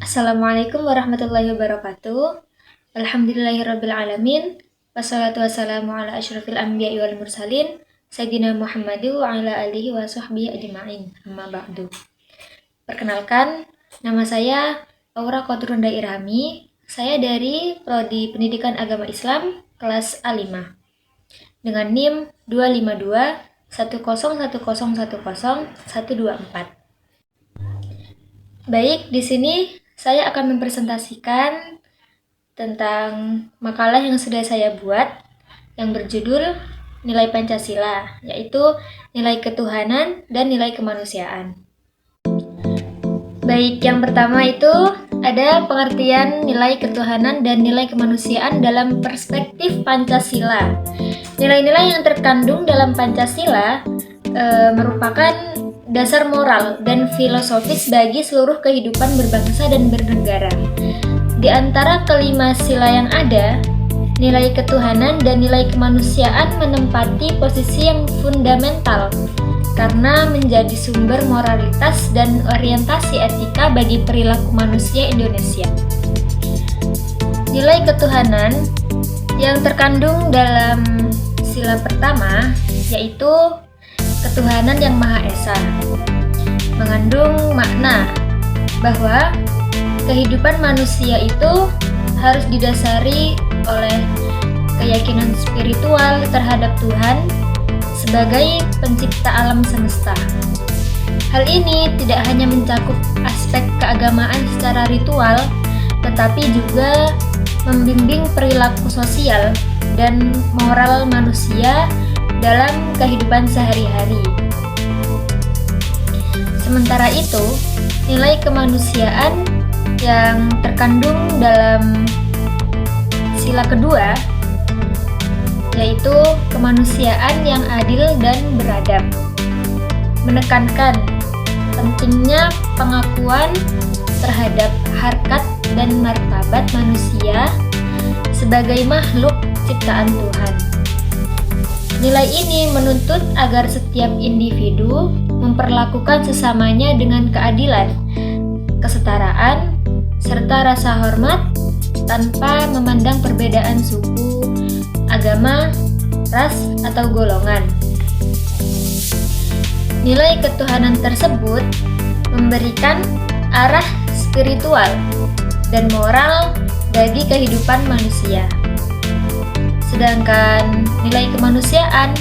Assalamualaikum warahmatullahi wabarakatuh. Alhamdulillahirabbil alamin. Wassalatu wassalamu ala asyrafil anbiya'i wal mursalin sayyidina Muhammadu wa ala alihi wa sahbihi ajma'in. Amma ba'du. Perkenalkan, nama saya Aura Qatrunda Irhami. Saya dari Prodi Pendidikan Agama Islam kelas A5 dengan NIM 252 101010124. Baik, di sini saya akan mempresentasikan tentang makalah yang sudah saya buat yang berjudul Nilai Pancasila, yaitu nilai ketuhanan dan nilai kemanusiaan. Baik, yang pertama itu ada pengertian nilai ketuhanan dan nilai kemanusiaan dalam perspektif Pancasila. Nilai-nilai yang terkandung dalam Pancasila merupakan dasar moral dan filosofis bagi seluruh kehidupan berbangsa dan bernegara. Di antara kelima sila yang ada, nilai ketuhanan dan nilai kemanusiaan menempati posisi yang fundamental karena menjadi sumber moralitas dan orientasi etika bagi perilaku manusia Indonesia. Nilai ketuhanan yang terkandung dalam sila pertama yaitu ketuhanan yang Maha Esa, mengandung makna bahwa kehidupan manusia itu harus didasari oleh keyakinan spiritual terhadap Tuhan sebagai pencipta alam semesta. Hal ini tidak hanya mencakup aspek keagamaan secara ritual, tetapi juga membimbing perilaku sosial dan moral manusia dalam kehidupan sehari-hari. Sementara itu, nilai kemanusiaan yang terkandung dalam sila kedua yaitu kemanusiaan yang adil dan beradab, menekankan pentingnya pengakuan terhadap harkat dan martabat manusia sebagai makhluk ciptaan Tuhan. Nilai ini menuntut agar setiap individu memperlakukan sesamanya dengan keadilan, kesetaraan, serta rasa hormat tanpa memandang perbedaan suku, agama, ras, atau golongan. Nilai ketuhanan tersebut memberikan arah spiritual dan moral bagi kehidupan manusia. Sedangkan nilai kemanusiaan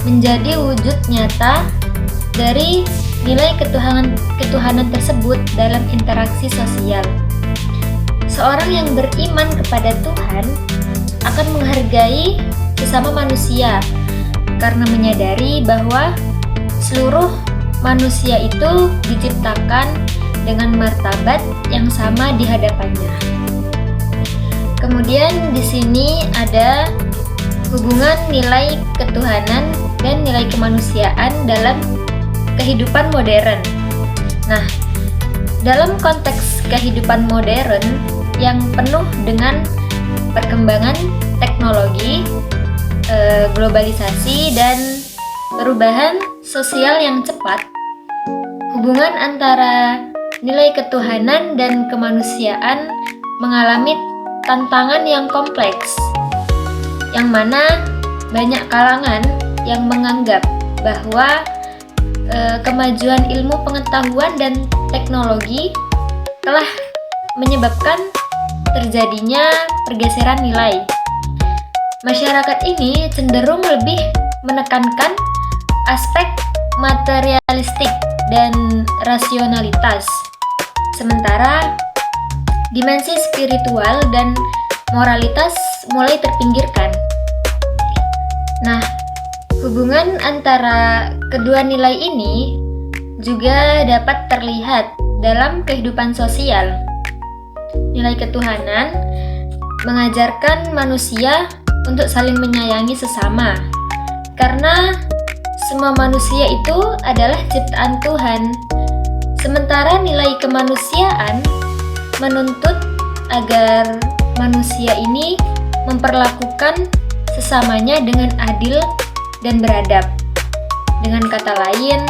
menjadi wujud nyata dari nilai ketuhanan tersebut dalam interaksi sosial. Seorang yang beriman kepada Tuhan akan menghargai sesama manusia karena menyadari bahwa seluruh manusia itu diciptakan dengan martabat yang sama di hadapannya. Kemudian di sini ada hubungan nilai ketuhanan dan nilai kemanusiaan dalam kehidupan modern. Nah, dalam konteks kehidupan modern yang penuh dengan perkembangan teknologi, globalisasi, dan perubahan sosial yang cepat, hubungan antara nilai ketuhanan dan kemanusiaan mengalami tantangan yang kompleks, yang mana banyak kalangan yang menganggap bahwa kemajuan ilmu pengetahuan dan teknologi telah menyebabkan terjadinya pergeseran nilai. Masyarakat ini cenderung lebih menekankan aspek materialistik dan rasionalitas, sementara dimensi spiritual dan moralitas mulai terpinggirkan. Nah, hubungan antara kedua nilai ini juga dapat terlihat dalam kehidupan sosial. Nilai ketuhanan mengajarkan manusia untuk saling menyayangi sesama, karena semua manusia itu adalah ciptaan Tuhan. Sementara nilai kemanusiaan menuntut agar manusia ini memperlakukan sesamanya dengan adil dan beradab. Dengan kata lain,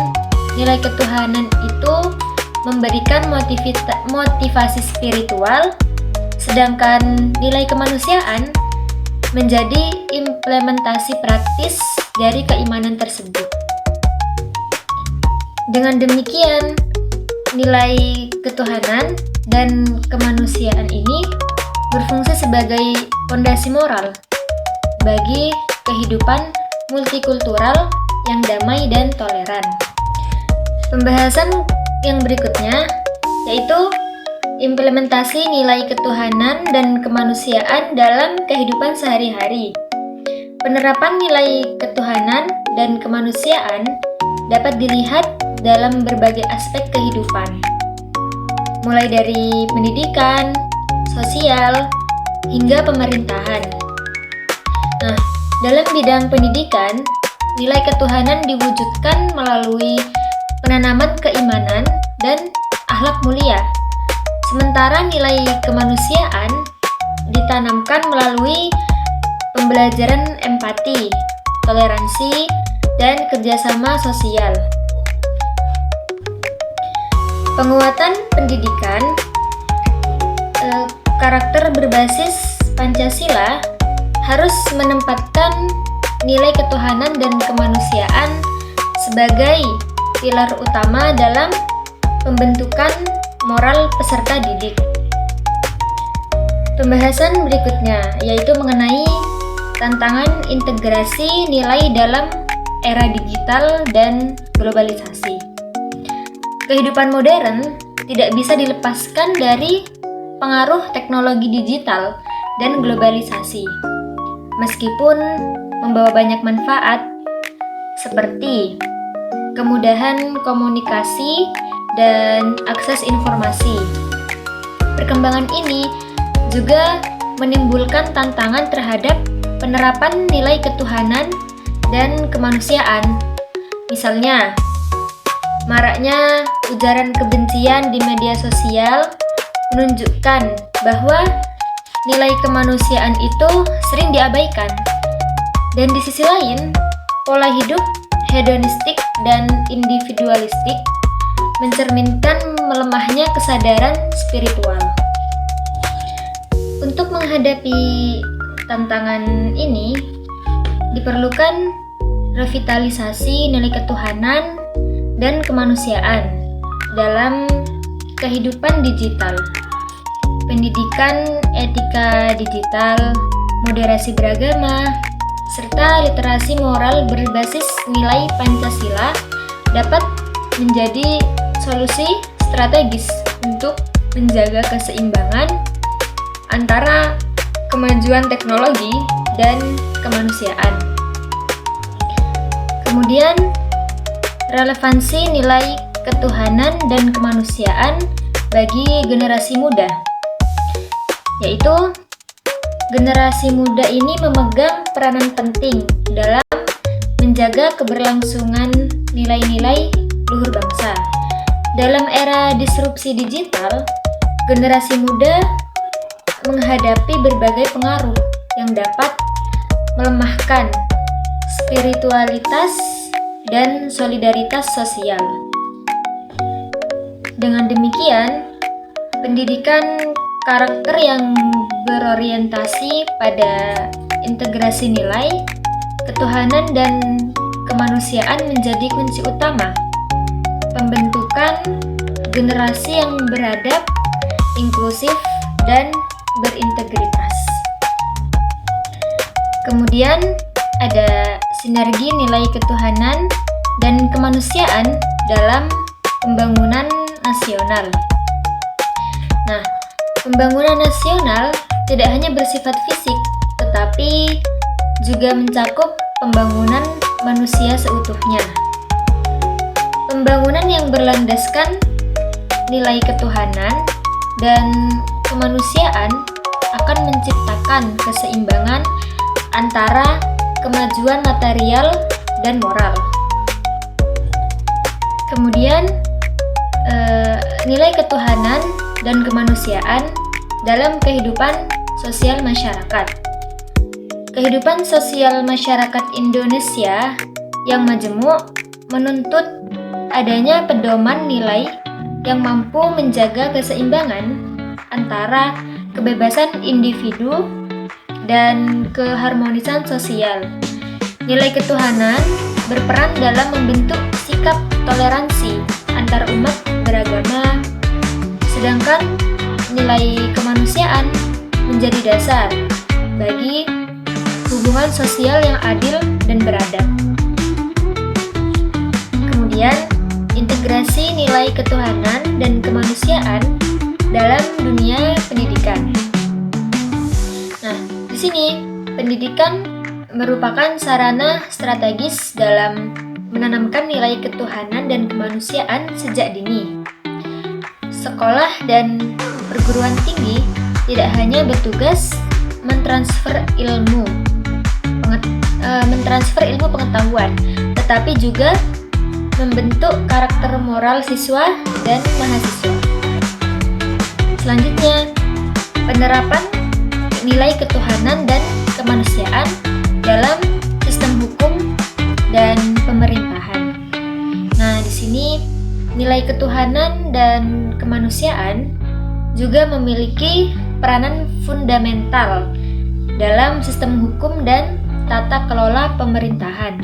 nilai ketuhanan itu memberikan motivasi spiritual, sedangkan nilai kemanusiaan menjadi implementasi praktis dari keimanan tersebut. Dengan demikian, nilai ketuhanan dan kemanusiaan ini berfungsi sebagai fondasi moral bagi kehidupan multikultural yang damai dan toleran. Pembahasan yang berikutnya yaitu implementasi nilai ketuhanan dan kemanusiaan dalam kehidupan sehari-hari. Penerapan nilai ketuhanan dan kemanusiaan dapat dilihat dalam berbagai aspek kehidupan, mulai dari pendidikan, sosial, hingga pemerintahan. Nah, dalam bidang pendidikan, nilai ketuhanan diwujudkan melalui penanaman keimanan dan akhlak mulia, sementara nilai kemanusiaan ditanamkan melalui pembelajaran empati, toleransi, dan kerjasama sosial. Penguatan pendidikan karakter berbasis Pancasila harus menempatkan nilai ketuhanan dan kemanusiaan sebagai pilar utama dalam pembentukan moral peserta didik. Pembahasan berikutnya yaitu mengenai tantangan integrasi nilai dalam era digital dan globalisasi. Kehidupan modern tidak bisa dilepaskan dari pengaruh teknologi digital dan globalisasi. Meskipun membawa banyak manfaat seperti kemudahan komunikasi dan akses informasi. Perkembangan ini juga menimbulkan tantangan terhadap penerapan nilai ketuhanan dan kemanusiaan. Misalnya, maraknya ujaran kebencian di media sosial menunjukkan bahwa nilai kemanusiaan itu sering diabaikan. Dan di sisi lain, pola hidup hedonistik dan individualistik mencerminkan melemahnya kesadaran spiritual. Untuk menghadapi tantangan ini, diperlukan revitalisasi nilai ketuhanan dan kemanusiaan dalam kehidupan digital, pendidikan etika digital, moderasi beragama, serta literasi moral berbasis nilai Pancasila dapat menjadi solusi strategis untuk menjaga keseimbangan antara kemajuan teknologi dan kemanusiaan. Kemudian, relevansi nilai ketuhanan dan kemanusiaan bagi generasi muda, yaitu generasi muda ini memegang peranan penting dalam menjaga keberlangsungan nilai-nilai luhur bangsa. Dalam era disrupsi digital, generasi muda menghadapi berbagai pengaruh yang dapat melemahkan spiritualitas dan solidaritas sosial. Dengan demikian, pendidikan karakter yang berorientasi pada integrasi nilai, ketuhanan, dan kemanusiaan menjadi kunci utama pembentukan generasi yang beradab, inklusif, dan berintegritas. Kemudian ada sinergi nilai ketuhanan dan kemanusiaan dalam pembangunan nasional. Nah, pembangunan nasional tidak hanya bersifat fisik, tetapi juga mencakup pembangunan manusia seutuhnya. Pembangunan yang berlandaskan nilai ketuhanan dan kemanusiaan akan menciptakan keseimbangan antara kemajuan material dan moral. Kemudian, nilai ketuhanan dan kemanusiaan dalam kehidupan sosial masyarakat. Kehidupan sosial masyarakat Indonesia yang majemuk menuntut adanya pedoman nilai yang mampu menjaga keseimbangan antara kebebasan individu dan keharmonisan sosial. Nilai ketuhanan berperan dalam membentuk sikap toleransi antar umat beragama, sedangkan nilai kemanusiaan menjadi dasar bagi hubungan sosial yang adil dan beradab. Kemudian, integrasi nilai ketuhanan dan kemanusiaan dalam dunia pendidikan. Nah, di sini pendidikan merupakan sarana strategis dalam menanamkan nilai ketuhanan dan kemanusiaan sejak dini. Sekolah dan perguruan tinggi tidak hanya bertugas mentransfer ilmu pengetahuan, tetapi juga membentuk karakter moral siswa dan mahasiswa. Selanjutnya, penerapan nilai ketuhanan dan kemanusiaan dalam sistem hukum dan pemerintahan. Nah, di sini nilai ketuhanan dan kemanusiaan juga memiliki peranan fundamental dalam sistem hukum dan tata kelola pemerintahan.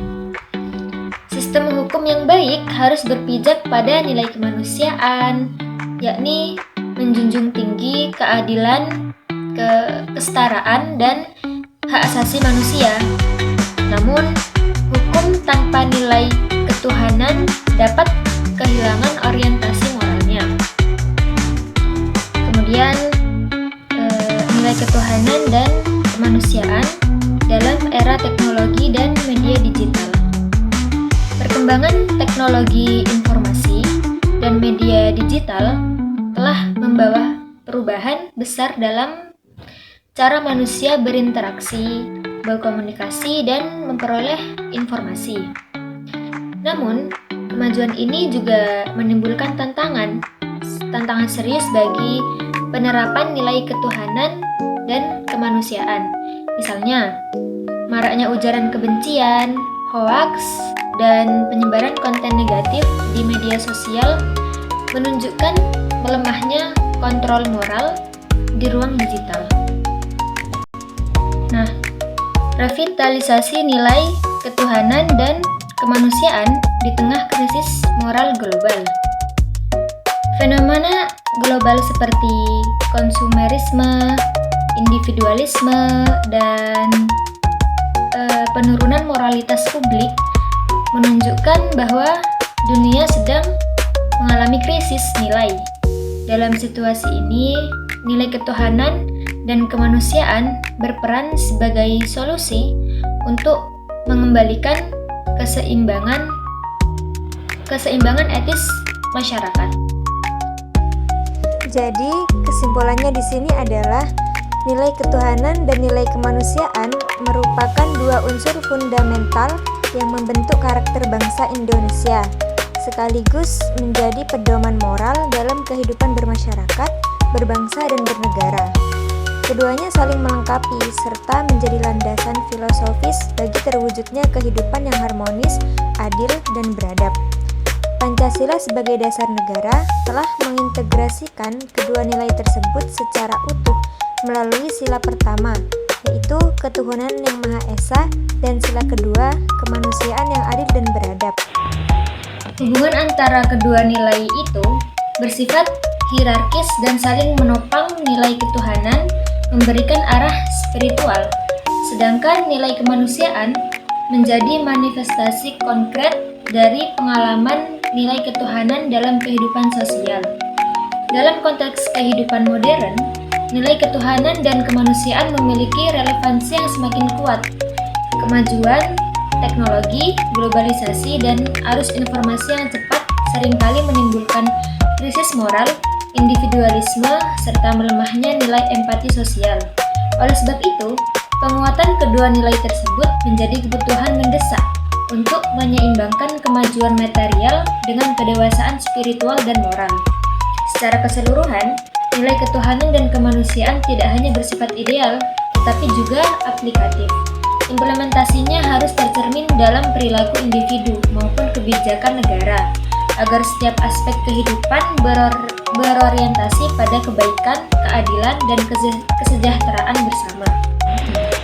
Sistem hukum yang baik harus berpijak pada nilai kemanusiaan, yakni menjunjung tinggi keadilan, kesetaraan, dan hak asasi manusia. Namun, hukum tanpa nilai ketuhanan dapat kehilangan orientasi moralnya. Kemudian, nilai ketuhanan dan kemanusiaan dalam era teknologi dan media digital. Perkembangan teknologi informasi dan media digital telah membawa perubahan besar dalam cara manusia berinteraksi, berkomunikasi, dan memperoleh informasi. Namun, kemajuan ini juga menimbulkan tantangan serius bagi penerapan nilai ketuhanan dan kemanusiaan. Misalnya, maraknya ujaran kebencian, hoaks, dan penyebaran konten negatif di media sosial menunjukkan melemahnya kontrol moral di ruang digital. Nah, revitalisasi nilai ketuhanan dan kemanusiaan di tengah krisis moral global. Fenomena global seperti konsumerisme, individualisme, dan penurunan moralitas publik menunjukkan bahwa dunia sedang mengalami krisis nilai. Dalam situasi ini, nilai ketuhanan dan kemanusiaan berperan sebagai solusi untuk mengembalikan keseimbangan etis masyarakat. Jadi, kesimpulannya di sini adalah nilai ketuhanan dan nilai kemanusiaan merupakan dua unsur fundamental yang membentuk karakter bangsa Indonesia, sekaligus menjadi pedoman moral dalam kehidupan bermasyarakat, berbangsa, dan bernegara. Keduanya saling melengkapi serta menjadi landasan filosofis bagi terwujudnya kehidupan yang harmonis, adil, dan beradab. Pancasila sebagai dasar negara telah mengintegrasikan kedua nilai tersebut secara utuh melalui sila pertama, yaitu ketuhanan yang Maha Esa, dan sila kedua, kemanusiaan yang adil dan beradab. Hubungan antara kedua nilai itu bersifat hierarkis dan saling menopang. Nilai ketuhanan memberikan arah spiritual, sedangkan nilai kemanusiaan menjadi manifestasi konkret dari pengalaman nilai ketuhanan dalam kehidupan sosial. Dalam konteks kehidupan modern, nilai ketuhanan dan kemanusiaan memiliki relevansi yang semakin kuat. Kemajuan teknologi, globalisasi, dan arus informasi yang cepat seringkali menimbulkan krisis moral, individualisme, serta melemahnya nilai empati sosial. Oleh sebab itu, penguatan kedua nilai tersebut menjadi kebutuhan mendesak untuk menyeimbangkan kemajuan material dengan kedewasaan spiritual dan moral. Secara keseluruhan, nilai ketuhanan dan kemanusiaan tidak hanya bersifat ideal, tetapi juga aplikatif. Implementasinya harus tercermin dalam perilaku individu maupun kebijakan negara. agar setiap aspek kehidupan berorientasi pada kebaikan, keadilan, dan kesejahteraan bersama.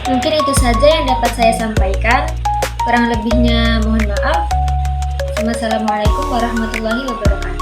Mungkin itu saja yang dapat saya sampaikan. Kurang lebihnya mohon maaf. Wassalamualaikum warahmatullahi wabarakatuh.